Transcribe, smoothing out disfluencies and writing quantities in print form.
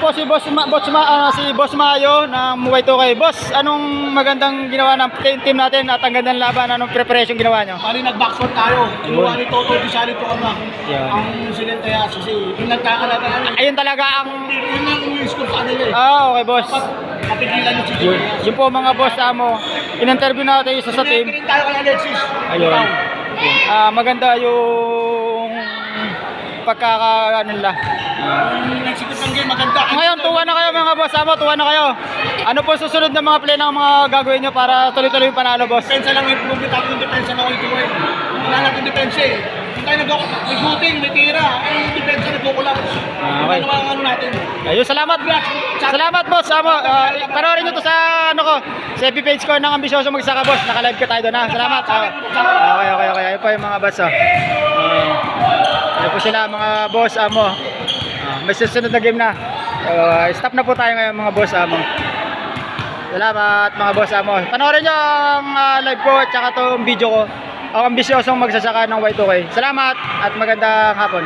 po si Boss Mayo ng Y2K. Boss, anong magandang ginawa ng team natin at ang gandang laban? Anong preparation ginawa nyo? Bali nag-backshot tayo. Inuwa ni Toto Bisari to ama. Yan. Ang sinentaya kasi pinagkakalaga namin. Ayun talaga ang... Yun ang uwi-score sa kanila eh. Okay boss. Kapigilan yung sige. Yun po mga boss mo. In-interview natin isa sa team. Pinag tayo kay Alexis. Ayun. Maganda yung pagkakaano nila. Nagsikot ng game, maganda. Ngayon, tuwa na kayo mga boss mo, tuwa na kayo. Ano po susunod na mga play ng mga gagawin nyo para tuloy-tuloy yung panalo boss? Depensa lang improve tayo yung depensa na Y2K. Wala natin depensa eh. Kung tayo may shooting, may tira, ang depensa nagkukulang. Okay. Ano ang ano natin? Ayun, salamat. Salamat boss mo. Panoorin nyo to sa ano ko, sa FB page ko ng Ambisyoso Magsaka boss. Naka-live ka tayo doon ha. Salamat. Okay. Ayun po yung mga boss ayun po sila mga boss mo. May susunod na game na. Stop na po tayo ngayon mga boss mo. Salamat mga boss mo. Panoorin nyo ang live ko at saka itong video ko. Ako ambisyosong magsasaka ng Y2K. Salamat at magandang hapon.